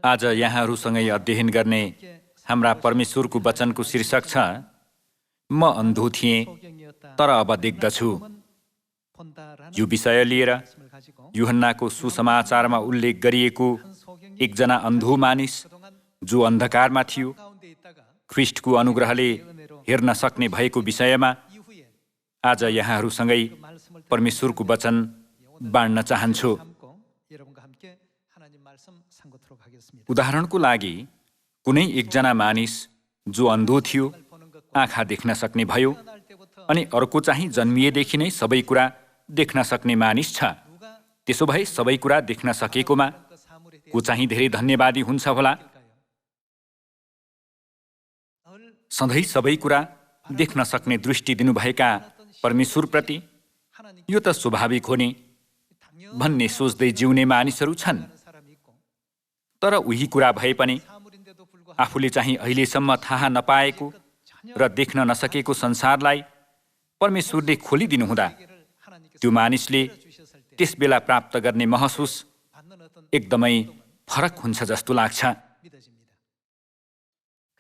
आज यहाँहरूसँगै अध्ययन गर्ने हाम्रा परमेश्वरको वचनको शीर्षक छ, म अन्धो थिएँ तर अब देख्दछु। यो विषय लिएर यूहन्नाको सुसमाचारमा उल्लेख गरिएको एकजना अन्धो मानिस जो अन्धकारमा थियो, ख्रीष्टको अनुग्रहले हेर्न सक्ने भएको विषयमा आज यहाँहरूसँगै परमेश्वरको वचन बाँड्न चाहन्छु। उदाहरणको लागि कुनै एकजना मानिस जो अन्धो थियो आँखा देख्न सक्ने भयो, अनि अर्को चाहिँ जन्मिएदेखि नै सबै कुरा देख्न सक्ने मानिस छ। त्यसो भए सबै कुरा देख्न सकेकोमा को चाहिँ धेरै धन्यवादी हुन्छ होला? सधैँ सबै कुरा देख्न सक्ने दृष्टि दिनुभएका परमेश्वरप्रति यो त स्वाभाविक हो नि भन्ने सोच्दै जिउने मानिसहरू छन्। तर उही कुरा भए पनि आफूले चाहिँ अहिलेसम्म थाहा नपाएको र देख्न नसकेको संसारलाई परमेश्वरले खोलिदिनुहुँदा त्यो मानिसले त्यसबेला प्राप्त गर्ने महसुस एकदमै फरक हुन्छ जस्तो लाग्छ।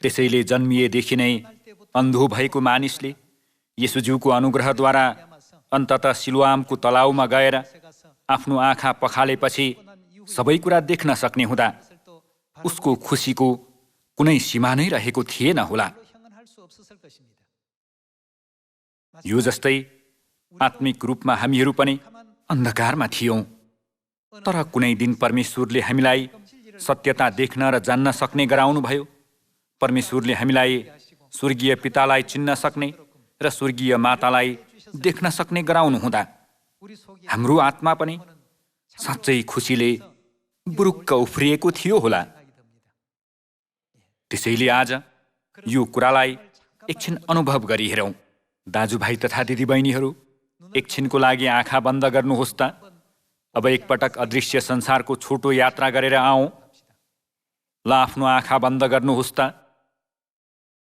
त्यसैले जन्मिएदेखि नै अन्धो भएको मानिसले येशूज्यूको अनुग्रहद्वारा अन्ततः सिलोआमको तलाउमा गएर आफ्नो आँखा पखालेपछि सबै कुरा देख्न सक्ने हुँदा उसको खुसीको कुनै सीमा नै रहेको थिएन होला। यो जस्तै आत्मिक रूपमा हामीहरू पनि अन्धकारमा थियौँ, तर कुनै दिन परमेश्वरले हामीलाई सत्यता देख्न र जान्न सक्ने गराउनुभयो। परमेश्वरले हामीलाई स्वर्गीय पितालाई चिन्न सक्ने र स्वर्गीय मातालाई देख्न सक्ने गराउनुहुँदा हाम्रो आत्मा पनि साँच्चै खुसीले बुरुक्क उफ्रिएको थियो होला। त्यसैले आज यो कुरालाई एकछिन अनुभव गरिहेरौँ। दाजुभाइ तथा दिदीबहिनीहरू, एकछिनको लागि आँखा बन्द गर्नुहोस् त। अब एकपटक अदृश्य संसारको छोटो यात्रा गरेर आऊँ। ल, आफ्नो आँखा बन्द गर्नुहोस् त।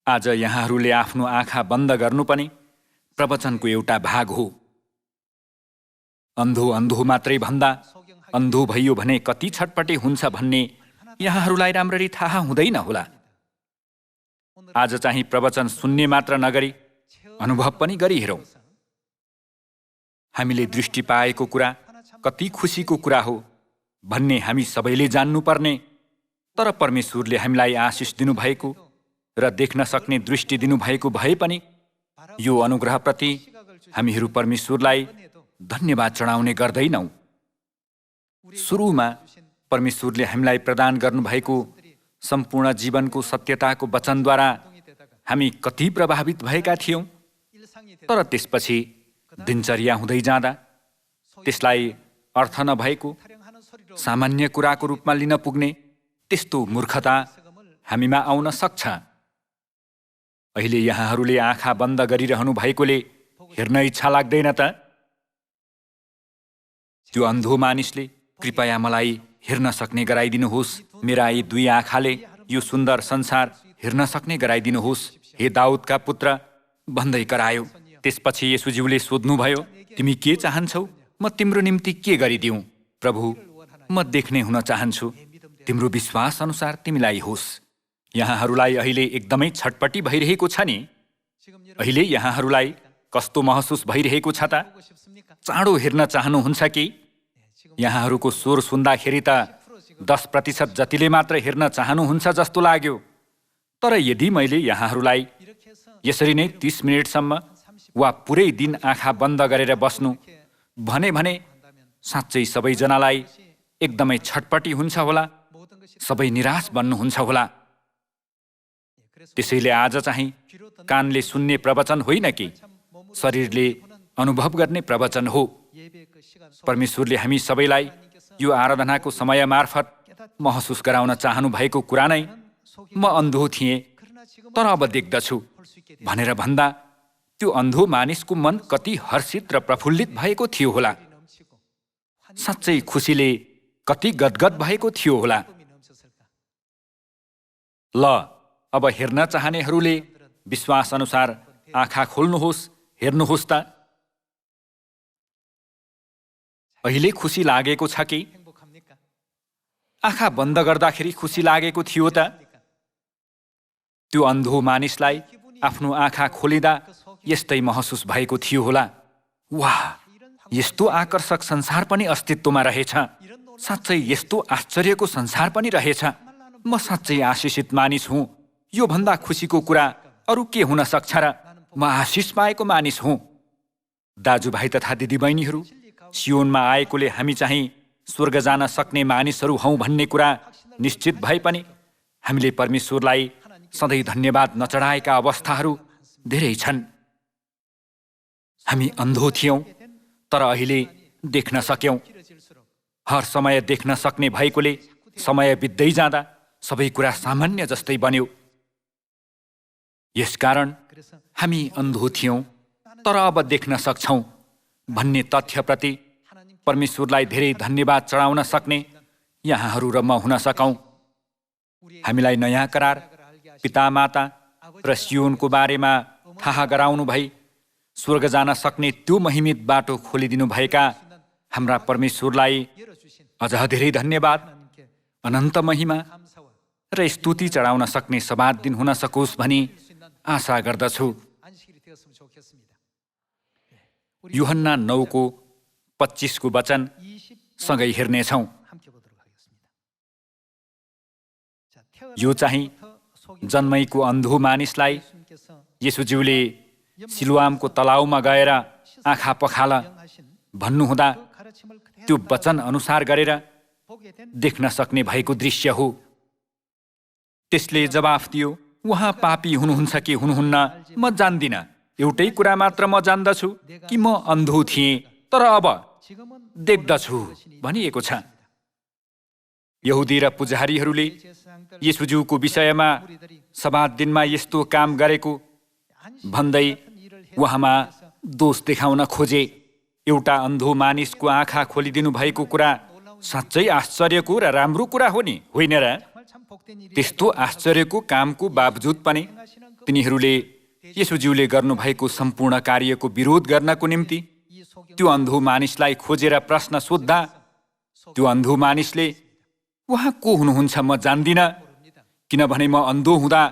आज यहाँहरूले आफ्नो आँखा बन्द गर्नु पनि प्रवचनको एउटा भाग हो। अन्धो अन्धो मात्रै भन्दा अन्धो भइयो भने कति छटपटे हुन्छ भन्ने यहाँहरूलाई राम्ररी थाहा हुँदैन होला। आज चाहिँ प्रवचन सुन्ने मात्र नगरी अनुभव पनि गरिहेरौँ। हामीले दृष्टि पाएको कुरा कति खुसीको कुरा हो भन्ने हामी सबैले जान्नुपर्ने, तर परमेश्वरले हामीलाई आशिष दिनुभएको र देख्न सक्ने दृष्टि दिनुभएको भए पनि यो अनुग्रहप्रति हामीहरू परमेश्वरलाई धन्यवाद चढाउने गर्दैनौँ। सुरुमा परमेश्वरले हामीलाई प्रदान गर्नुभएको सम्पूर्ण जीवनको सत्यताको वचनद्वारा हामी कति प्रभावित भएका थियौँ, तर त्यसपछि दिनचर्या हुँदै जाँदा त्यसलाई अर्थ नभएको सामान्य कुराको रूपमा लिन पुग्ने त्यस्तो मूर्खता हामीमा आउन सक्छ। अहिले यहाँहरूले आँखा बन्द गरिरहनु भएकोले हेर्न इच्छा लाग्दैन त? त्यो अन्धो मानिसले कृपया मलाई हेर्न सक्ने गराइदिनुहोस्, मेरा यी दुई आँखाले यो सुन्दर संसार हेर्न सक्ने गराइदिनुहोस्, हे दाउदका पुत्र भन्दै करायो। त्यसपछि येशूज्यूले सोध्नुभयो, तिमी के चाहन्छौ? म तिम्रो निम्ति के गरिदिउँ? प्रभु, म देख्ने हुन चाहन्छु, तिम्रो विश्वास अनुसार तिमीलाई होस्। यहाँहरूलाई अहिले एकदमै छटपटी भइरहेको छ नि? अहिले यहाँहरूलाई कस्तो महसुस भइरहेको छ त? चाँडो हेर्न चाहनुहुन्छ कि? यहाँहरूको स्वर सुन्दाखेरि त 10% जतिले मात्र हेर्न चाहनुहुन्छ जस्तो लाग्यो। तर यदि मैले यहाँहरूलाई यसरी नै 30 मिनेटसम्म वा पुरै दिन आँखा बन्द गरेर बस्नु भने साँच्चै सबैजनालाई एकदमै छटपटी हुन्छ होला, सबै निराश बन्नुहुन्छ होला। त्यसैले आज चाहिँ कानले सुन्ने प्रवचन होइन कि शरीरले अनुभव गर्ने प्रवचन हो। परमेश्वरले हामी सबैलाई यो आराधनाको समय मार्फत महसुस गराउन चाहनु भएको कुरा नै म अन्धो थिएँ तर अब देख्दछु भनेर भन्दा त्यो अन्धो मानिसको मन कति हर्षित र प्रफुल्लित भएको थियो होला। साँच्चै खुसीले कति गदगद भएको थियो होला। ल, अब हेर्न चाहनेहरूले विश्वास अनुसार आँखा खोल्नुहोस्, हेर्नुहोस् त। अहिले खुसी लागेको छ कि? आँखा बन्द गर्दाखेरि खुसी लागेको थियो त? त्यो अन्धो मानिसलाई आफ्नो आँखा खोलिँदा यस्तै महसुस भएको थियो होला। वाह, यस्तो आकर्षक संसार पनि अस्तित्वमा रहेछ। साँच्चै यस्तो आश्चर्यको संसार पनि रहेछ। म साँच्चै आशिषित मानिस हुँ। यो भन्दा खुसीको कुरा अरू के हुन सक्छ र? म आशिष पाएको मानिस हुँ। दाजुभाइ तथा दिदीबहिनीहरू, सियोनमा आएकोले हामी चाहिँ स्वर्ग जान सक्ने मानिसहरू हौँ भन्ने कुरा निश्चित भए पनि हामीले परमेश्वरलाई सधैँ धन्यवाद नचढाएका अवस्थाहरू धेरै छन्। हामी अन्धो थियौँ, तर अहिले देख्न सक्यौँ। हर समय देख्न सक्ने भएकोले समय बित्दै जाँदा सबै कुरा सामान्य जस्तै बन्यो। यसकारण हामी अन्धो थियौँ, तर अब देख्न सक्छौँ भन्ने तथ्यप्रति परमेश्वरलाई धेरै धन्यवाद चढाउन सक्ने यहाँहरू र म हुन सकौँ। हामीलाई नयाँ करार, पितामाता र सियोनको बारेमा थाहा गराउनु भई स्वर्ग जान सक्ने त्यो महिमित बाटो खोलिदिनु भएका हाम्रा परमेश्वरलाई अझ धेरै धन्यवाद, अनन्त महिमा र स्तुति चढाउन सक्ने सबात दिन हुन सकोस् भनी आशा गर्दछु। यूहन्ना 9:25 वचन सँगै हेर्नेछौँ। यो चाहिँ जन्मैको अन्धो मानिसलाई येशूज्यूले सिलोआमको तलाउमा गएर आँखा पखाल भन्नुहुँदा त्यो वचन अनुसार गरेर देख्न सक्ने भएको दृश्य हो। त्यसले जवाफ दियो, उहाँ पापी हुनुहुन्छ कि हुनुहुन्न म जान्दिनँ। एउटै कुरा मात्र म जान्दछु कि म अन्धो थिएँ, तर अब देख्दछु भनिएको छ। यहुदी र पुजारीहरूले येशूज्यूको विषयमा सबात दिनमा यस्तो काम गरेको भन्दै उहाँमा दोष देखाउन खोजे। एउटा अन्धो मानिसको आँखा खोलिदिनु भएको कुरा साँच्चै आश्चर्यको र राम्रो कुरा हो नि, होइन र? त्यस्तो आश्चर्यको कामको बावजुद पनि तिनीहरूले येशूज्यूले गर्नुभएको सम्पूर्ण कार्यको विरोध गर्नको निम्ति त्यो अन्धो मानिसलाई खोजेर प्रश्न सोद्धा त्यो अन्धो मानिसले, उहाँ को हुनुहुन्छ म जान्दिनँ, किनभने म अन्धो हुँदा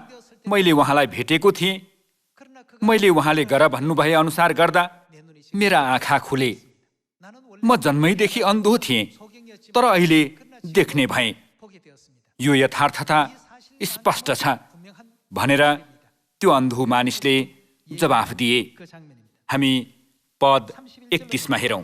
मैले उहाँलाई भेटेको थिएँ। मैले उहाँले गर भन्नुभए अनुसार गर्दा मेरा आँखा खुले। म जन्मैदेखि अन्धो थिएँ, तर अहिले देख्ने भएँ। यो यथार्थता स्पष्ट छ भनेर त्यो अन्धो मानिसले जवाफ दिए। हामी पद 31 हेरौँ।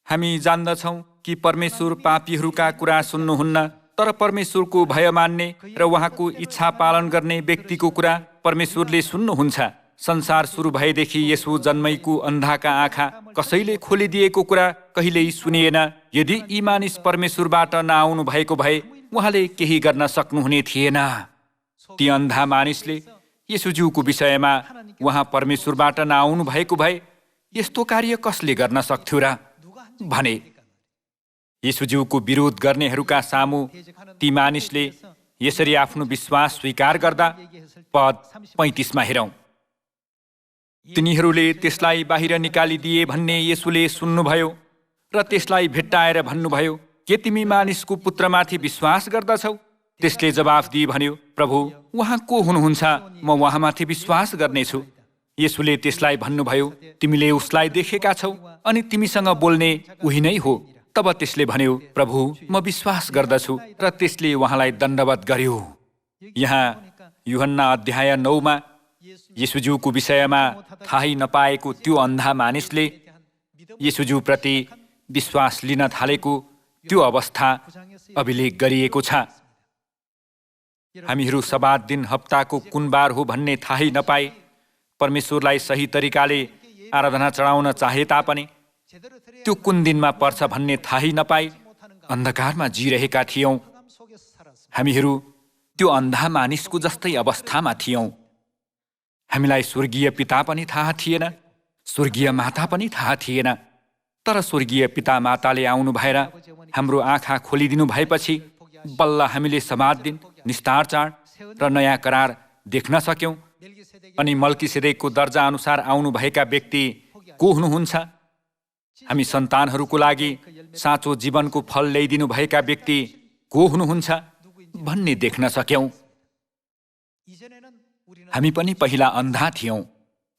हामी जान्दछौँ कि परमेश्वर पापीहरूका कुरा सुन्नुहुन्न, तर परमेश्वरको भय मान्ने र उहाँको इच्छा पालन गर्ने व्यक्तिको कुरा परमेश्वरले सुन्नुहुन्छ। संसार सुरु भएदेखि यसो जन्मैको अन्धाका आँखा कसैले खोलिदिएको कुरा कहिल्यै सुनिएन। यदि यी मानिस परमेश्वरबाट नआउनु भएको भए उहाँले केही गर्न सक्नुहुने थिएन। ती अन्धा मानिसले येशूज्यूको विषयमा उहाँ परमेश्वरबाट नआउनु भएको भए यस्तो कार्य कसले गर्न सक्थ्यो र भने। येशूज्यूको विरोध गर्नेहरूका सामु ती मानिसले यसरी आफ्नो विश्वास स्वीकार गर्दा पद 35 हेरौँ। तिनीहरूले त्यसलाई बाहिर निकालिदिए भन्ने येशूले सुन्नुभयो र त्यसलाई भेट्टाएर भन्नुभयो, के तिमी मानिसको पुत्रमाथि विश्वास गर्दछौ? त्यसले जवाफ दिई भन्यो, प्रभु, उहाँ को हुनुहुन्छ? म उहाँमाथि विश्वास गर्नेछु। येशूले त्यसलाई भन्नुभयो, तिमीले उसलाई देखेका छौ अनि तिमीसँग बोल्ने उही नै हो। तब त्यसले भन्यो, प्रभु, म विश्वास गर्दछु, र त्यसले उहाँलाई दण्डवत गर्यो। यहाँ यूहन्ना अध्याय 9 येशूज्यूको विषयमा थाहै नपाएको त्यो अन्धा मानिसले येशूज्यूप्रति विश्वास लिन थालेको त्यो अवस्था अभिलेख गरिएको छ। हामीहरू सबात दिन हप्ताको कुन बार हो भन्ने थाहै नपाए परमेश्वरलाई सही तरिकाले आराधना चढाउन चाहे तापनि त्यो कुन दिनमा पर्छ भन्ने थाहै नपाई अन्धकारमा जिरहेका थियौँ। हामीहरू त्यो अन्धा मानिसको जस्तै अवस्थामा थियौँ। हामीलाई स्वर्गीय पिता पनि थाहा थिएन, स्वर्गीय माता पनि थाहा थिएन। तर स्वर्गीय पिता माताले आउनु भएर हाम्रो आँखा खोलिदिनु भएपछि बल्ल हामीले सबात दिन, निस्तार चाड र नयाँ करार देख्न सक्यौँ। अनि मल्कीसेदेकको दर्जा अनुसार आउनुभएका व्यक्ति को हुनुहुन्छ? हामी सन्तानहरूको लागि साँचो जीवनको फल ल्याइदिनु भएका व्यक्ति को हुनुहुन्छ भन्ने देख्न सक्यौं। हामी पनि पहिला अन्धा थियौं।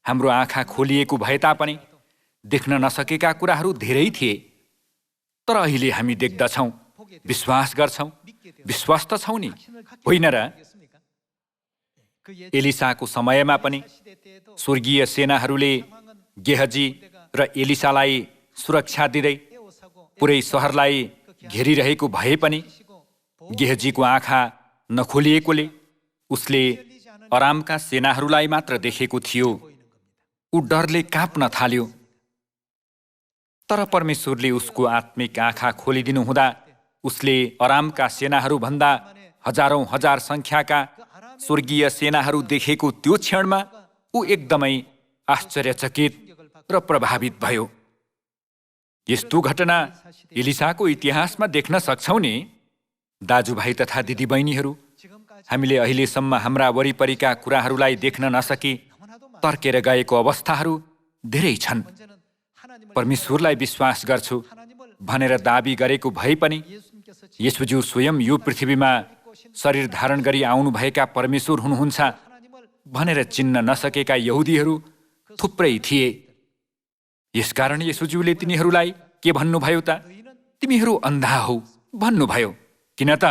हाम्रो आँखा खोलिएको भए तापनि देख्न नसकेका कुराहरू धेरै थिए। तर अहिले हामी देख्दछौं, विश्वास गर्छौं। विश्वास त छौं नि, होइन र? एलिसाको समयमा पनि स्वर्गीय सेनाहरूले गेहजी र एलिसालाई सुरक्षा दिँदै पुरै शहरलाई घेरिरहेको भए पनि गेहजीको आँखा नखोलिएकोले उसले अरामका सेनाहरूलाई मात्र देखेको थियो। ऊ डरले काँप्न थाल्यो। तर परमेश्वरले उसको आत्मिक आँखा खोलिदिनु हुँदा उसले अरामका सेनाहरूभन्दा हजारौं हजार संख्याका स्वर्गीय सेनाहरू देखेको त्यो क्षणमा ऊ एकदमै आश्चर्यचकित र प्रभावित भयो। यस्तो घटना एलिसाको इतिहासमा देख्न सक्छौं नि। दाजुभाइ तथा दिदीबहिनीहरू, हामीले अहिलेसम्म हाम्रा वरिपरिका कुराहरूलाई देख्न नसकी तर्केर गएको अवस्थाहरू धेरै छन्। परमेश्वरलाई विश्वास गर्छु भनेर दाबी गरेको भए पनि येशूज्यू स्वयं यो पृथ्वीमा शरीर धारण गरी आउनुभएका परमेश्वर हुनुहुन्छ भनेर चिन्न नसकेका यहुदीहरू थुप्रै थिए। यसकारण येशूज्यूले तिनीहरूलाई के भन्नुभयो त? तिमीहरू अन्धा हौ भन्नुभयो। किन त?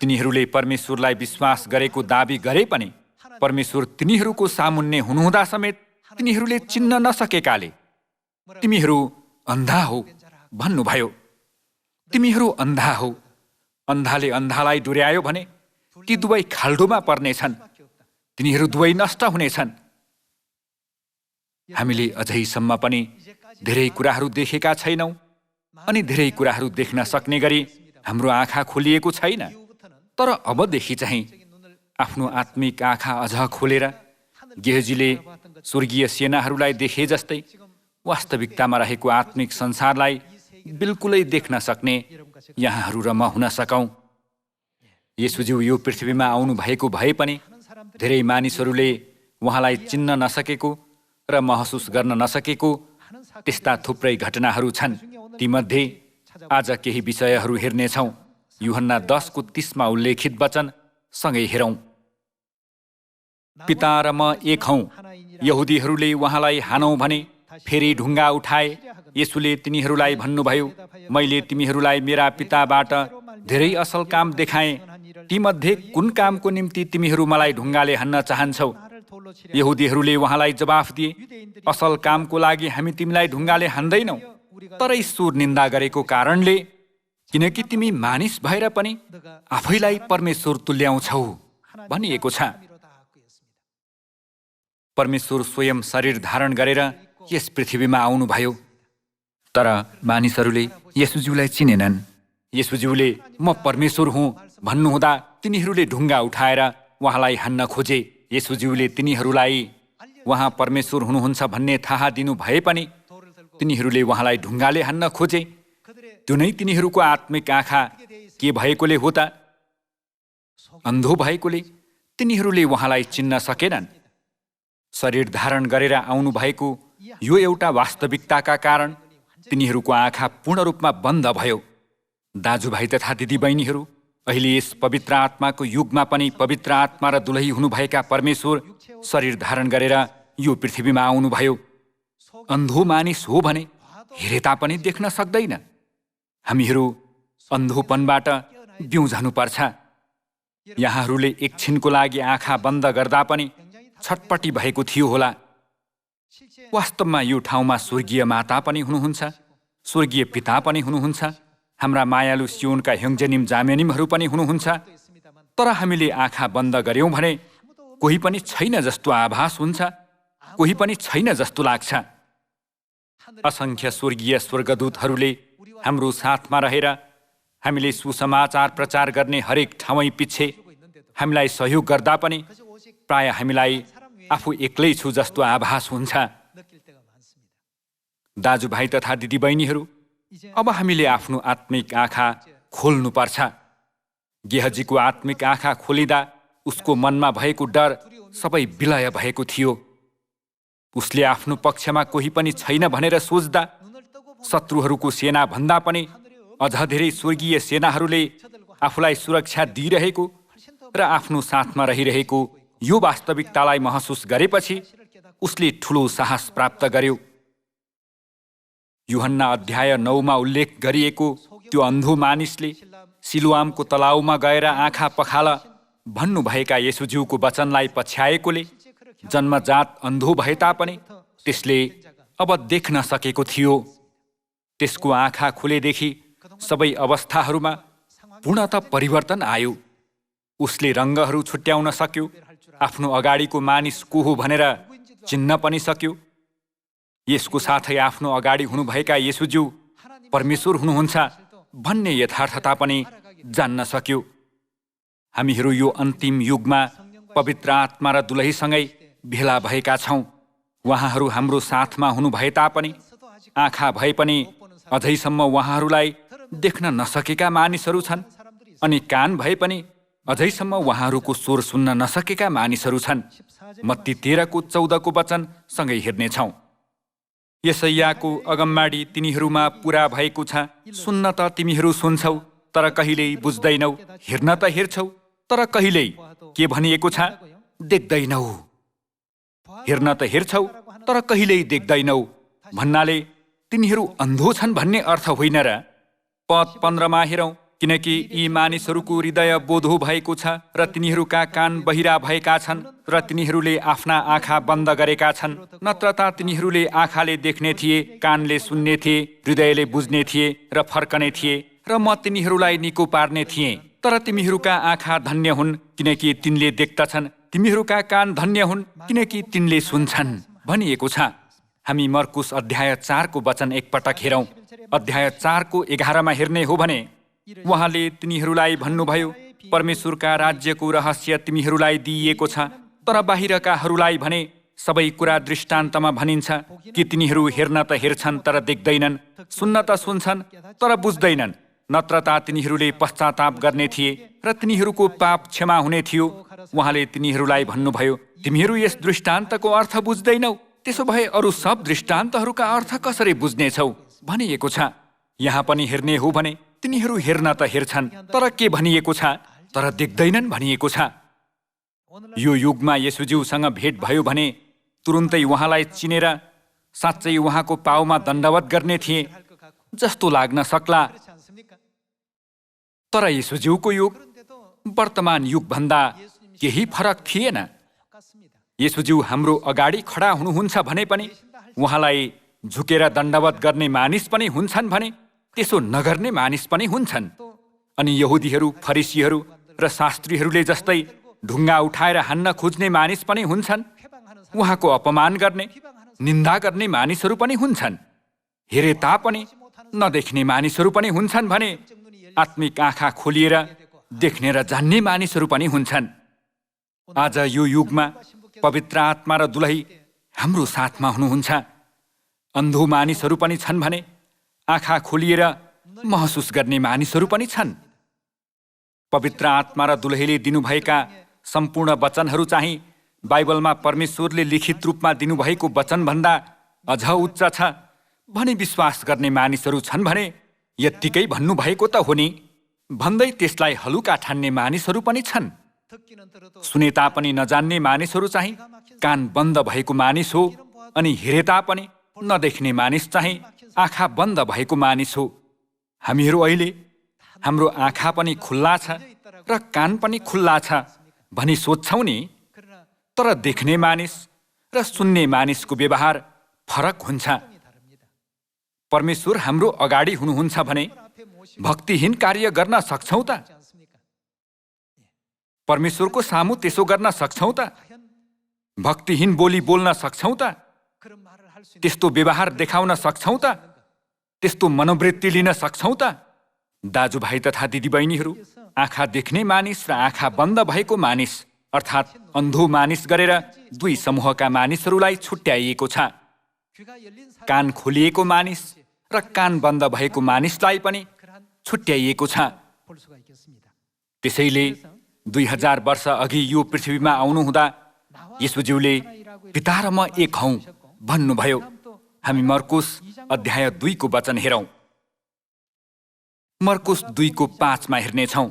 तिनीहरूले परमेश्वरलाई विश्वास गरेको दाबी गरे पनि परमेश्वर तिनीहरूको सामुन्ने हुनुहुँदा समेत तिनीहरूले चिन्न नसकेकाले तिमीहरू अन्धा हौ भन्नुभयो। तिमीहरू अन्धा हौ। अन्धाले अन्धालाई डुर्यायो भने ती दुवै खाल्डोमा पर्नेछन्। तिनीहरू दुवै नष्ट हुनेछन्। हामीले अझैसम्म पनि धेरै कुराहरू देखेका छैनौं अनि धेरै कुराहरू देख्न सक्ने गरी हाम्रो आँखा खोलिएको छैन। तर अबदेखि चाहिँ आफ्नो आत्मिक आँखा अझ खोलेर गेहजीले स्वर्गीय सेनाहरूलाई देखे जस्तै वास्तविकतामा रहेको आत्मिक संसारलाई बिल्कुलै देख्न सक्ने यहाँहरू र म हुन सकौं। येशूज्यू यो पृथ्वीमा आउनु भएको भए पनि धेरै मानिसहरूले उहाँलाई चिन्न नसकेको र महसुस गर्न नसकेको त्यस्ता थुप्रै घटनाहरू छन्। तीमध्ये आज केही विषयहरू हेर्नेछौँ। यूहन्ना 10:30 उल्लेखित वचन सँगै हेरौं। पिता र म एक हौं। यहुदीहरूले उहाँलाई हानौं भने फेरि ढुङ्गा उठाए। येशूले तिनीहरूलाई भन्नुभयो, मैले तिमीहरूलाई मेरा पिताबाट धेरै असल काम देखाएँ। तीमध्ये कुन कामको निम्ति तिमीहरू मलाई ढुङ्गाले हान्न चाहन्छौ? यहुदीहरूले उहाँलाई जवाफ दिए, असल कामको लागि हामी तिमीलाई ढुङ्गाले हान्दैनौं, तर ईश्वर निन्दा गरेको कारणले, किनकि तिमी मानिस भएर पनि आफैलाई परमेश्वर तुल्याउँछौ भनिएको छ। परमेश्वर स्वयं शरीर धारण गरेर यस पृथ्वीमा आउनुभयो। तर मानिसहरूले येशूज्यूलाई चिनेनन्। येशूज्यूले म परमेश्वर हुँ भन्नुहुँदा तिनीहरूले ढुङ्गा उठाएर उहाँलाई हान्न खोजे। येशूज्यूले तिनीहरूलाई उहाँ परमेश्वर हुनुहुन्छ भन्ने थाहा दिनु भए पनि तिनीहरूले उहाँलाई ढुङ्गाले हान्न खोजे। त्यो नै तिनीहरूको आत्मिक आँखा के भएकोले हो त? अन्धो भएकोले तिनीहरूले उहाँलाई चिन्न सकेनन्। शरीर धारण गरेर आउनु भएको यो एउटा वास्तविकताका कारण तिनीहरूको आँखा पूर्ण रूपमा बन्द भयो। दाजुभाइ तथा दिदीबहिनीहरू, अहिले यस पवित्र आत्माको युगमा पनि पवित्र आत्मा र दुलही हुनुभएका परमेश्वर शरीर धारण गरेर यो पृथ्वीमा आउनुभयो। अन्धो मानिस हो भने हेरे तापनि देख्न सक्दैन। हामीहरू अन्धोपनबाट बिउझनुपर्छ। यहाँहरूले एकछिनको लागि आँखा बन्द गर्दा पनि छटपटी भएको थियो होला। वास्तवमा यो ठाउँमा स्वर्गीय माता पनि हुनुहुन्छ, स्वर्गीय पिता पनि हुनुहुन्छ, हाम्रा मायालु सियोनका ह्यङ्जेनिम जामेनिमहरू पनि हुनुहुन्छ। तर हामीले आँखा बन्द गर्यौं भने कोही पनि छैन जस्तो आभास हुन्छ, कोही पनि छैन जस्तो लाग्छ। असंख्य स्वर्गीय स्वर्गदूतहरूले हाम्रो साथमा रहेर हामीले सुसमाचार प्रचार गर्ने हरेक ठाउँै पिच्छे हामीलाई सहयोग गर्दा पनि प्राय हामीलाई आफू एक्लै छु जस्तो आभास हुन्छ। दाजुभाइ तथा दिदीबहिनीहरू, अब हामीले आफ्नो आत्मिक आँखा खोल्नुपर्छ। गेहजीको आत्मिक आँखा खोलिँदा उसको मनमा भएको डर सबै विलय भएको थियो। उसले आफ्नो पक्षमा कोही पनि छैन भनेर सोच्दा शत्रुहरूको सेना भन्दा पनि अझ धेरै स्वर्गीय सेनाहरूले आफूलाई सुरक्षा दिइरहेको र आफ्नो साथमा रहिरहेको यो वास्तविकतालाई महसुस गरेपछि उसले ठूलो साहस प्राप्त गर्यो। यूहन्ना अध्याय 9 उल्लेख गरिएको त्यो अन्धो मानिसले सिलोआमको तलाउमा गएर आँखा पखाल भन्नुभएका येशूज्यूको वचनलाई पछ्याएकोले जन्मजात अन्धो भए तापनि त्यसले अब देख्न सकेको थियो। त्यसको आँखा खुलेदेखि सबै अवस्थाहरूमा पूर्णतः परिवर्तन आयो। उसले रङ्गहरू छुट्याउन सक्यो, आफ्नो अगाडिको मानिस को हो भनेर चिन्न पनि सक्यो। यसको साथै आफ्नो अगाडि हुनुभएका येशूज्यू परमेश्वर हुनुहुन्छ भन्ने यथार्थता पनि जान्न सक्यो। हामीहरू यो अन्तिम युगमा पवित्र आत्मा र दुलहीसँगै भेला भएका छौँ। उहाँहरू हाम्रो साथमा हुनुभए तापनि आँखा भए पनि अझैसम्म उहाँहरूलाई देख्न नसकेका मानिसहरू छन्, अनि कान भए पनि अझैसम्म उहाँहरूको स्वर सुन्न नसकेका मानिसहरू छन्। मत्ती 13:14 वचन सँगै हेर्नेछौँ। यसैयाको अगमबाणी तिनीहरूमा पूरा भएको छ। सुन्न त तिमीहरू सुन्छौ तर कहिल्यै बुझ्दैनौ, हेर्न त हेर्छौ तर कहिल्यै के भनिएको छ देख्दैनौ। हेर्न त हेर्छौ तर कहिल्यै देख्दैनौ भन्नाले तिनीहरू अन्धो छन् भन्ने अर्थ होइन र। पद 15 हेरौँ, किनकि यी मानिसहरूको हृदय बोधो भएको छ र तिनीहरूका कान बहिरा भएका छन् र तिनीहरूले आफ्ना आँखा बन्द गरेका छन्। नत्र त तिनीहरूले आँखाले देख्ने थिए, कानले सुन्ने थिए, हृदयले बुझ्ने थिए र फर्कने थिए र म तिनीहरूलाई निको पार्ने थिएँ। तर तिमीहरूका आँखा धन्य हुन् किनकि तिनले देख्दछन्, तिमीहरूका कान धन्य हुन् किनकि तिनले सुन्छन् भनिएको छ। हामी मर्कुस अध्याय 4 वचन एकपटक हेरौँ। अध्याय 4 11 हेर्ने हो भने उहाँले तिनीहरूलाई भन्नुभयो, परमेश्वरका राज्यको रहस्य तिमीहरूलाई दिइएको छ, तर बाहिरकाहरूलाई भने सबै कुरा दृष्टान्तमा भनिन्छ कि तिनीहरू हेर्न त हेर्छन् तर देख्दैनन्, सुन्न त सुन्छन् तर बुझ्दैनन्। नत्र त तिनीहरूले पश्चाताप गर्ने थिए र तिनीहरूको पाप क्षमा हुने थियो। उहाँले तिनीहरूलाई भन्नुभयो, तिमीहरू यस दृष्टान्तको अर्थ बुझ्दैनौ, त्यसो भए अरू सब दृष्टान्तहरूका अर्थ कसरी बुझ्नेछौ भनिएको छ। यहाँ पनि हेर्ने हो भने तिनीहरू हेर्न त हेर्छन् तर के भनिएको छ, तर देख्दैनन् भनिएको छ। यो युगमा येशूज्यूसँग भेट भयो भने तुरुन्तै उहाँलाई चिनेर साँच्चै उहाँको पाउमा दण्डवत गर्ने थिए जस्तो लाग्न सक्ला। तर येशूज्यूको युग वर्तमान युगभन्दा केही फरक थिएन। येशूज्यू हाम्रो अगाडि खडा हुनुहुन्छ भने पनि उहाँलाई झुकेर दण्डवत गर्ने मानिस पनि हुन्छन् भने त्यसो नगर्ने मानिस पनि हुन्छन्। अनि यहुदीहरू, फरिसीहरू र शास्त्रीहरूले जस्तै ढुङ्गा उठाएर हान्न खोज्ने मानिस पनि हुन्छन्। उहाँको अपमान गर्ने, निन्दा गर्ने मानिसहरू पनि हुन्छन्। हेरे तापनि नदेख्ने मानिसहरू पनि हुन्छन् भने आत्मिक आँखा खोलिएर देख्ने र जान्ने मानिसहरू पनि हुन्छन्। आज यो युगमा पवित्र आत्मा र दुलही हाम्रो साथमा हुनुहुन्छ। अन्धो मानिसहरू पनि छन् भने आँखा खोलिएर महसुस गर्ने मानिसहरू पनि छन्। पवित्र आत्मा र दुलहीले दिनुभएका सम्पूर्ण वचनहरू चाहिँ बाइबलमा परमेश्वरले लिखित रूपमा दिनुभएको वचनभन्दा अझ उच्च छ भनी विश्वास गर्ने मानिसहरू छन् भने यत्तिकै भन्नुभएको त हो नि भन्दै त्यसलाई हलुका ठान्ने मानिसहरू पनि छन्। सुने तापनि नजान्ने मानिसहरू चाहिँ कान बन्द भएको मानिस हो, अनि हेरे तापनि नदेख्ने मानिस चाहिँ आँखा बन्द भएको मानिस हो। हामीहरू अहिले हाम्रो आँखा पनि खुल्ला छ र कान पनि खुल्ला छ भनी सोध्छौँ नि, तर देख्ने मानिस र सुन्ने मानिसको व्यवहार फरक हुन्छ। परमेश्वर हाम्रो अगाडि हुनुहुन्छ भने भक्तिहीन कार्य गर्न सक्छौँ त? परमेश्वरको सामु त्यसो गर्न सक्छौँ त? भक्तिहीन बोली बोल्न सक्छौँ त? त्यस्तो व्यवहार देखाउन सक्छौँ त? त्यस्तो मनोवृत्ति लिन सक्छौँ त? दाजुभाइ तथा दिदीबहिनीहरू, आँखा देख्ने मानिस र आँखा बन्द भएको मानिस अर्थात् अन्धो मानिस गरेर दुई समूहका मानिसहरूलाई छुट्याइएको छ। कान खोलिएको मानिस र कान बन्द भएको मानिसलाई पनि छुट्याइएको छ। त्यसैले 2000 वर्ष अघि यो पृथ्वीमा आउनुहुँदा येशूज्यूले पिता र म एक हौँ भन्नुभयो। हामी मर्कुस अध्याय 2 को वचन हेरौँ। मर्कुस 2:5 हेर्नेछौँ।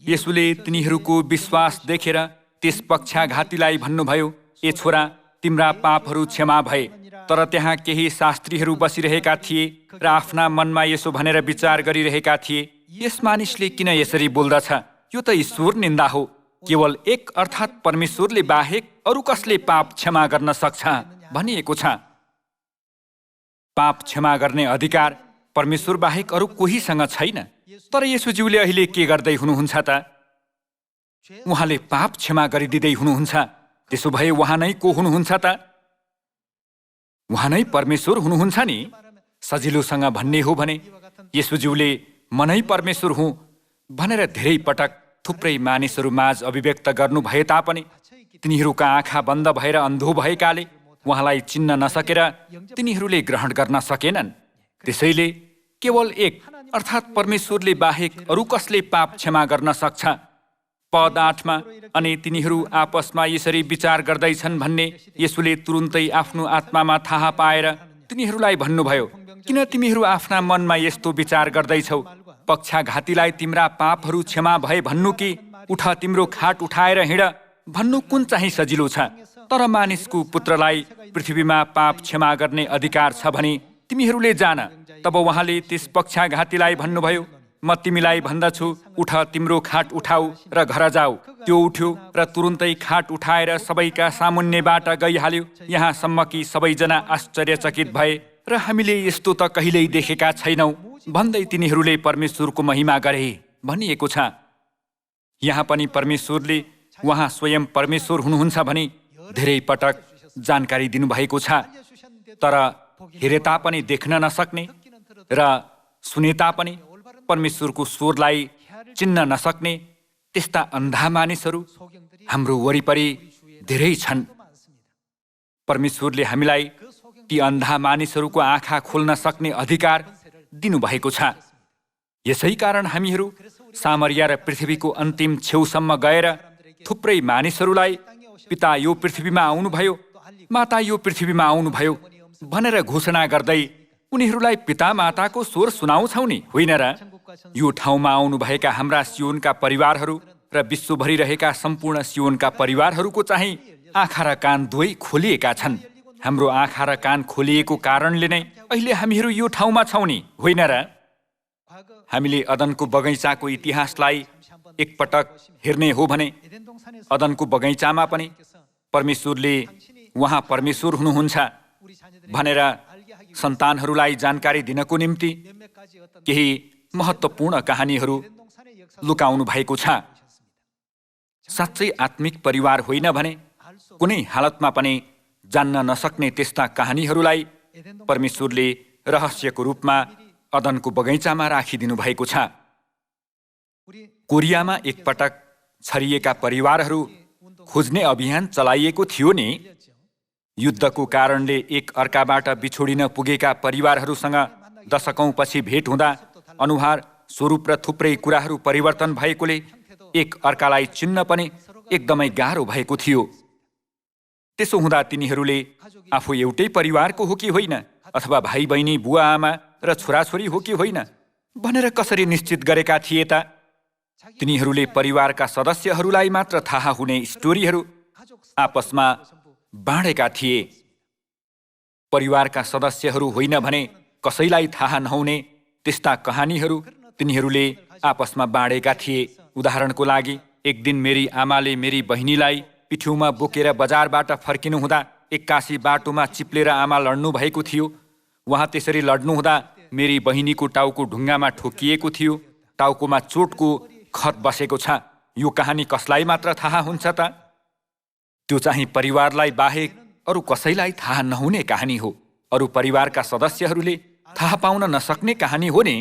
येशूले तिनीहरूको विश्वास देखेर त्यस पक्षाघातीलाई भन्नुभयो, ए छोरा, तिम्रा पापहरू क्षमा भए। तर त्यहाँ केही शास्त्रीहरू बसिरहेका थिए र आफ्ना मनमा यसो भनेर विचार गरिरहेका थिए, यस मानिसले किन यसरी बोल्दछ? यो त ईश्वर निन्दा हो। केवल एक अर्थात् परमेश्वरले बाहेक अरू कसले पाप क्षमा गर्न सक्छ भनिएको छ। पाप क्षमा गर्ने अधिकार परमेश्वर बाहेक अरू कोहीसँग छैन। तर येशूज्यूले अहिले के गर्दै हुनुहुन्छ त? उहाँले पाप क्षमा गरिदिँदै हुनुहुन्छ। त्यसो भए उहाँ नै को हुनुहुन्छ त? उहाँ नै परमेश्वर हुनुहुन्छ नि। सजिलोसँग भन्ने हो भने येशूज्यूले म नै परमेश्वर हुँ भनेर धेरै पटक थुप्रै मानिसहरू माझ अभिव्यक्त गर्नु भए तापनि तिनीहरूका आँखा बन्द भएर अन्धो भएकाले उहाँलाई चिन्न नसकेर तिनीहरूले ग्रहण गर्न सकेनन्। त्यसैले केवल एक अर्थात् परमेश्वरले बाहेक अरू कसले पाप क्षमा गर्न सक्छ? पद 8 अनि तिनीहरू आपसमा यसरी विचार गर्दैछन् भन्ने येशूले तुरुन्तै आफ्नो आत्मामा थाहा पाएर तिनीहरूलाई भन्नुभयो, किन तिमीहरू आफ्ना मनमा यस्तो विचार गर्दैछौ? पक्षाघातीलाई तिम्रा पापहरू क्षमा भए भन्नु कि उठ तिम्रो खाट उठाएर हिँड भन्नु कुन चाहिँ सजिलो छ? तर मानिसको पुत्रलाई पृथ्वीमा पाप क्षमा गर्ने अधिकार छ भने तिमीहरूले जान। तब उहाँले त्यस पक्षाघातीलाई भन्नुभयो, म तिमीलाई भन्दछु, उठ तिम्रो खाट उठाऊ र घर जाऊ। त्यो उठ्यो र तुरुन्तै खाट उठाएर सबैका सामुन्नेबाट गइहाल्यो। यहाँसम्म कि सबैजना आश्चर्यचकित भए र हामीले यस्तो त कहिल्यै देखेका छैनौँ भन्दै तिनीहरूले परमेश्वरको महिमा गरे भनिएको छ। यहाँ पनि परमेश्वरले उहाँ स्वयं परमेश्वर हुनुहुन्छ भनी धेरै पटक जानकारी दिनुभएको छ। तर हेरे तापनि देख्न नसक्ने र सुने तापनि परमेश्वरको स्वरलाई चिन्न नसक्ने त्यस्ता अन्धा मानिसहरू हाम्रो वरिपरि धेरै छन्। परमेश्वरले हामीलाई ती अन्धा मानिसहरूको आँखा खोल्न सक्ने अधिकार दिनुभएको छ। यसै कारण हामीहरू सामरिया र पृथ्वीको अन्तिम छेउसम्म गएर थुप्रै मानिसहरूलाई पिता यो पृथ्वीमा आउनुभयो, माता यो पृथ्वीमा आउनुभयो भनेर घोषणा गर्दै उनीहरूलाई पिता माताको स्वर सुनाउँछौ नि, होइन र? यो ठाउँमा आउनुभएका हाम्रा सियोनका परिवारहरू र विश्वभरि रहेका सम्पूर्ण सियोनका परिवारहरूको चाहिँ आँखा र कान दुवै खोलिएका छन्। हाम्रो आँखा र कान खोलिएको कारणले नै अहिले हामीहरू यो ठाउँमा छौँ नि, होइन र? हामीले अदनको बगैँचाको इतिहासलाई एकपटक हेर्ने हो भने अदनको बगैँचामा पनि परमेश्वरले उहाँ परमेश्वर हुनुहुन्छ भनेर सन्तानहरूलाई जानकारी दिनको निम्ति केही महत्त्वपूर्ण कहानीहरू लुकाउनु भएको छ। साँच्चै आत्मिक परिवार होइन भने कुनै हालतमा पनि जान्न नसक्ने त्यस्ता कहानीहरूलाई परमेश्वरले रहस्यको रूपमा अदनको बगैँचामा राखिदिनु भएको छ। कोरियामा एकपटक छरिएका परिवारहरू खोज्ने अभियान चलाइएको थियो नि। युद्धको कारणले एक अर्काबाट बिछोडिन पुगेका परिवारहरूसँग दशकौँपछि भेट हुँदा अनुहार, स्वरूप र थुप्रै कुराहरू परिवर्तन भएकोले एक अर्कालाई चिन्न पनि एकदमै गाह्रो भएको थियो। त्यसो हुँदा तिनीहरूले आफू एउटै परिवारको हो कि होइन, अथवा भाइ बहिनी, बुवा आमा र छोराछोरी हो कि होइन भनेर कसरी निश्चित गरेका थिए त? तिनीहरूले परिवारका सदस्यहरूलाई मात्र थाहा हुने स्टोरीहरू आपसमा बाँडेका थिए। परिवारका सदस्यहरू होइन भने कसैलाई थाहा नहुने त्यस्ता कहानीहरू तिनीहरूले आपसमा बाँडेका थिए। उदाहरणको लागि, एक दिन मेरी आमाले मेरी बहिनीलाई पिठ्यौमा बोकेर बजारबाट फर्किनु हुँदा एक्कासी बाटोमा चिप्लेर आमा लड्नु भएको थियो। उहाँ त्यसरी लड्नुहुँदा मेरी बहिनीको टाउको ढुङ्गामा ठोकिएको थियो। टाउकोमा चोटको खत बसेको छ। यो कहानी कसलाई मात्र थाहा हुन्छ त? त्यो चाहिँ परिवारलाई बाहेक अरू कसैलाई थाहा नहुने कहानी हो। अरू परिवारका सदस्यहरूले थाहा पाउन नसक्ने कहानी हो नि।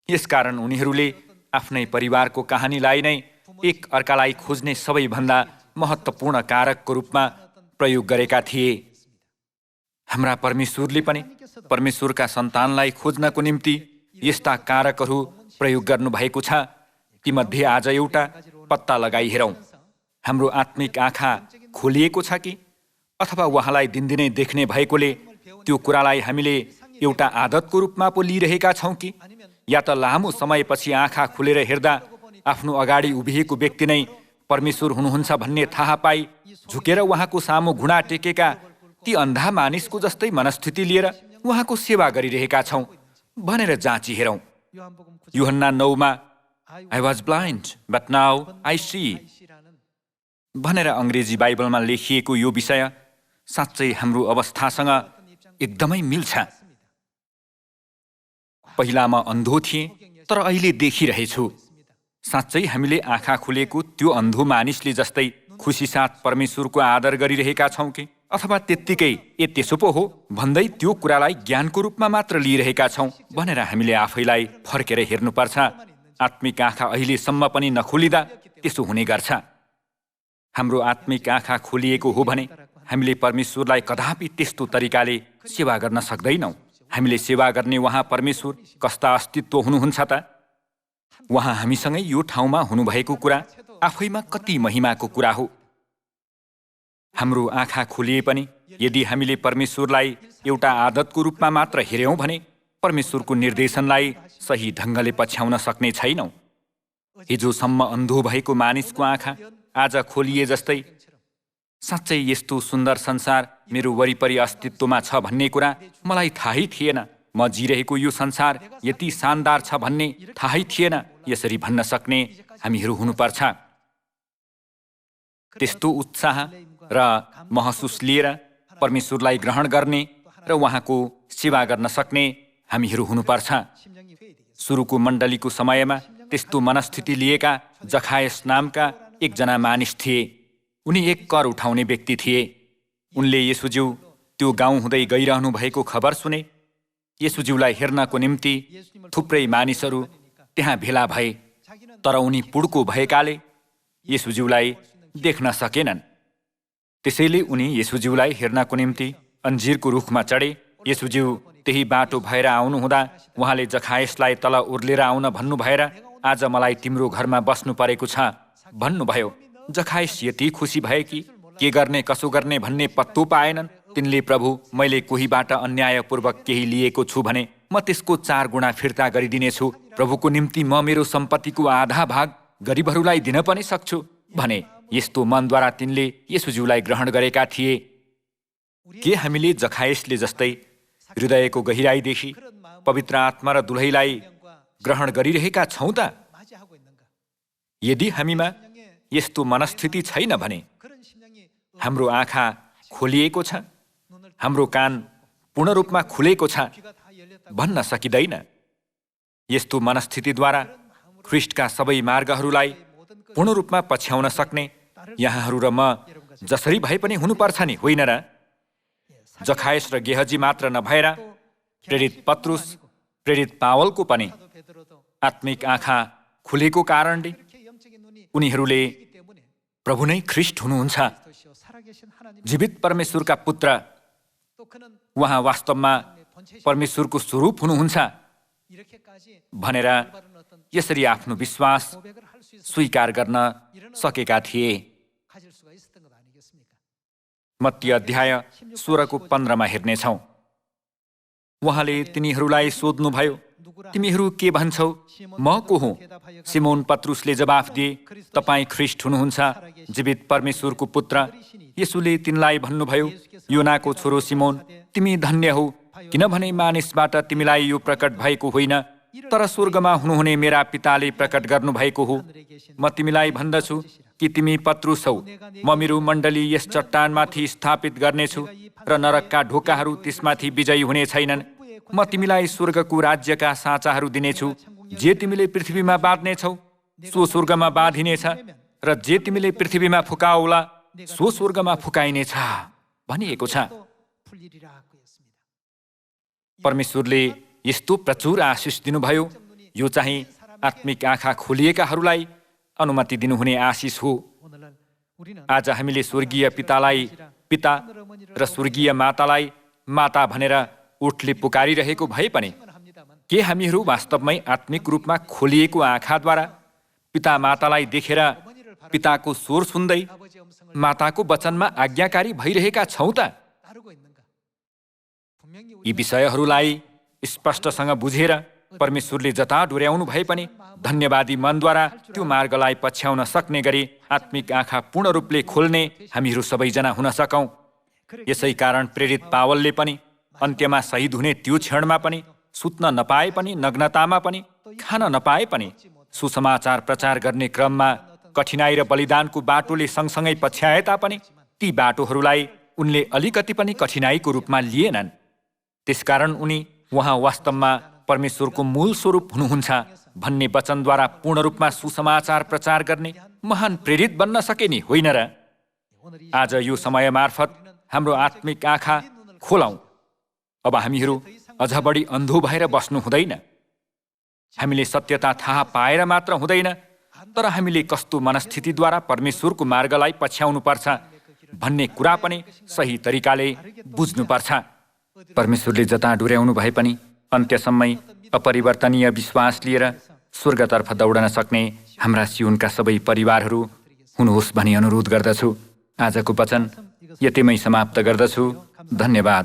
यसकारण उनीहरूले आफ्नै परिवारको कहानीलाई नै एक अर्कालाई खोज्ने सबैभन्दा महत्त्वपूर्ण कारकको रूपमा प्रयोग गरेका थिए। हाम्रा परमेश्वरले पनि परमेश्वरका सन्तानलाई खोज्नको निम्ति यस्ता कारकहरू प्रयोग गर्नुभएको छ। तीमध्ये आज एउटा पत्ता लगाई हेरौँ। हाम्रो आत्मिक आँखा खोलिएको छ कि अथवा उहाँलाई दिनदिनै देख्ने भएकोले त्यो कुरालाई हामीले एउटा आदतको रूपमा पो लिइरहेका छौँ कि या त लामो समयपछि आँखा खुलेर हेर्दा आफ्नो अगाडि उभिएको व्यक्ति नै परमेश्वर हुनुहुन्छ भन्ने थाहा पाई झुकेर उहाँको सामु घुँडा टेकेका ती अन्धा मानिसको जस्तै मनस्थिति लिएर उहाँको सेवा गरिरहेका छौँ भनेर जाँची हेरौँ। यूहन्ना 9 I was blind, but now I see भनेर अङ्ग्रेजी बाइबलमा लेखिएको यो विषय साँच्चै हाम्रो अवस्थासँग एकदमै मिल्छ। पहिला म अन्धो थिएँ, तर अहिले देखिरहेछु। साँच्चै हामीले आँखा खुलेको त्यो अन्धो मानिसले जस्तै खुसीसाथ परमेश्वरको आदर गरिरहेका छौँ कि अथवा त्यत्तिकै त्यसो पो हो भन्दै त्यो कुरालाई ज्ञानको रूपमा मात्र लिइरहेका छौँ भनेर हामीले आफैलाई फर्केर हेर्नुपर्छ। आत्मिक आँखा अहिलेसम्म पनि नखोलिँदा त्यसो हुने गर्छ। हाम्रो आत्मिक आँखा खोलिएको हो भने हामीले परमेश्वरलाई कदापि त्यस्तो तरिकाले सेवा गर्न सक्दैनौँ। हामीले सेवा गर्ने उहाँ परमेश्वर कस्ता अस्तित्व हुनुहुन्छ त? उहाँ हामीसँगै यो ठाउँमा हुनुभएको कुरा आफैमा कति महिमाको कुरा हो। हाम्रो आँखा खोलिए पनि यदि हामीले परमेश्वरलाई एउटा आदतको रूपमा मात्र हेऱ्यौँ भने परमेश्वरको निर्देशनलाई सही ढङ्गले पछ्याउन सक्ने छैनौँ। हिजोसम्म अन्धो भएको मानिसको आँखा आज खोलिए जस्तै साँच्चै यस्तो सुन्दर संसार मेरो वरिपरि अस्तित्वमा छ भन्ने कुरा मलाई थाहै थिएन। म जिरहेको यो संसार यति शानदार छ भन्ने थाहै थिएन। यसरी भन्न सक्ने हामीहरू हुनुपर्छ। त्यस्तो उत्साह र महसुस लिएर परमेश्वरलाई ग्रहण गर्ने र उहाँको सेवा गर्न सक्ने हामीहरू हुनुपर्छ। सुरुको मण्डलीको समयमा त्यस्तो मनस्थिति लिएका जखायस नामका एकजना मानिस थिए। उनी एक कर उठाउने व्यक्ति थिए। उनले येशूज्यू त्यो गाउँ हुँदै गइरहनु भएको खबर सुने। येशूज्यूलाई हेर्नको निम्ति थुप्रै मानिसहरू त्यहाँ भेला भए, तर उनी पुड्को भएकाले येशूज्यूलाई देख्न सकेनन्। त्यसैले उनी येशूज्यूलाई हेर्नको निम्ति अन्जिरको रुखमा चढे। येशूज्यू त्यही बाटो भएर आउनुहुँदा उहाँले जखायसलाई तल उर्लेर आउन भन्नु भएर आज मलाई तिम्रो घरमा बस्नु परेको छ भन्नुभयो। जखायस यति खुसी भए कि के गर्ने कसो गर्ने भन्ने पत्तो पाएनन्। तिनले प्रभु, मैले कोहीबाट अन्यायपूर्वक केही लिएको छु भने म त्यसको 4 गुणा फिर्ता गरिदिनेछु। प्रभुको निम्ति म मेरो सम्पत्तिको आधा भाग गरिबहरूलाई दिन पनि सक्छु भने। यस्तो मनद्वारा तिनले येशूज्यूलाई ग्रहण गरेका थिए। के हामीले जखायसले जस्तै हृदयको गहिराईदेखि पवित्र आत्मा र दुलहीलाई ग्रहण गरिरहेका छौँ त? यदि हामीमा यस्तो मनस्थिति छैन भने हाम्रो आँखा खोलिएको छ, हाम्रो कान पूर्ण रूपमा खुलेको छ भन्न सकिँदैन। यस्तो मनस्थितिद्वारा ख्रीष्टका सबै मार्गहरूलाई पूर्ण रूपमा पछ्याउन सक्ने यहाँहरू र म जसरी भए पनि हुनुपर्छ नि, होइन र? जखायस र गेहजी मात्र नभएर प्रेरित पत्रुस, प्रेरित पावलको पनि आत्मिक आँखा खुलेको कारणले उनीहरूले प्रभु नै ख्रीष्ट हुनुहुन्छ, जीवित परमेश्वरका पुत्र, उहाँ वास्तवमा परमेश्वरको स्वरूप हुनुहुन्छ भनेर यसरी आफ्नो विश्वास स्वीकार गर्न सकेका थिए। मत्ती अध्याय 16:15 हेर्नेछौँ। उहाँले तिनीहरूलाई सोध्नुभयो, तिमीहरू के भन्छौ, म को हुँ? सिमोन पत्रुसले जवाफ दिए, तपाईँ ख्रीष्ट हुनुहुन्छ, जीवित परमेश्वरको पुत्र। येशूले तिनलाई भन्नुभयो, योनाको छोरो सिमोन, तिमी धन्य हौ, किनभने मानिसबाट तिमीलाई यो प्रकट भएको होइन, तर स्वर्गमा हुनुहुने मेरा पिताले प्रकट गर्नुभएको हो। म तिमीलाई भन्दछु कि तिमी पत्रुस हौ। म मेरो मण्डली यस चट्टानमाथि स्थापित गर्नेछु र नरकका ढोकाहरू त्यसमाथि विजयी हुने छैनन्। म तिमीलाई स्वर्गको राज्यका साँचाहरू दिनेछु। जे तिमीले पृथ्वीमा बाँध्नेछौ सो स्वर्गमा बाँधिनेछ, र जे तिमीले पृथ्वीमा फुकाउला सो स्वर्गमा फुकाइनेछ भनिएको छ। परमेश्वरले यस्तो प्रचुर आशिष दिनुभयो। यो चाहिँ आत्मिक आँखा खोलिएकाहरूलाई अनुमति दिनुहुने आशिष हो। आज हामीले स्वर्गीय पितालाई पिता र स्वर्गीय मातालाई माता भनेर उठले पुकारिरहेको भए पनि के हामीहरू वास्तवमै आत्मिक रूपमा खोलिएको आँखाद्वारा पिता मातालाई देखेर पिताको स्वर सुन्दै माताको वचनमा आज्ञाकारी भइरहेका छौँ त? यी विषयहरूलाई स्पष्टसँग बुझेर परमेश्वरले जता डोर्याउनु भए पनि धन्यवादी मनद्वारा त्यो मार्गलाई पछ्याउन सक्ने गरी आत्मिक आँखा पूर्ण रूपले खोल्ने हामीहरू सबैजना हुन सकौँ। यसै कारण प्रेरित पावलले पनि अन्त्यमा शहीद हुने त्यो क्षणमा पनि सुत्न नपाए पनि, नग्नतामा पनि, खान नपाए पनि सुसमाचार प्रचार गर्ने क्रममा कठिनाई र बलिदानको बाटोले सँगसँगै पछ्याए तापनि ती बाटोहरूलाई उनले अलिकति पनि कठिनाईको रूपमा लिएनन्। त्यसकारण उहाँ वास्तवमा परमेश्वरको मूल स्वरूप हुनुहुन्छ भन्ने वचनद्वारा पूर्ण रूपमा सुसमाचार प्रचार गर्ने महान प्रेरित बन्न सके नि, होइन र? आज यो समय मार्फत हाम्रो आत्मिक आँखा खोलौँ। अब हामीहरू अझ बढी अन्धो भएर बस्नु हुँदैन। हामीले सत्यता थाहा पाएर मात्र हुँदैन, तर हामीले कस्तो मनस्थितिद्वारा परमेश्वरको मार्गलाई पछ्याउनु पर्छ भन्ने कुरा पनि सही तरिकाले बुझ्नुपर्छ। परमेश्वरले जता डोर्याउनु भए पनि अन्त्यसम्मै अपरिवर्तनीय विश्वास लिएर स्वर्गतर्फ दौडन सक्ने हाम्रा सियोनका सबै परिवारहरू हुनुहोस् भनी अनुरोध गर्दछु। आजको वचन यतिमै समाप्त गर्दछु। धन्यवाद।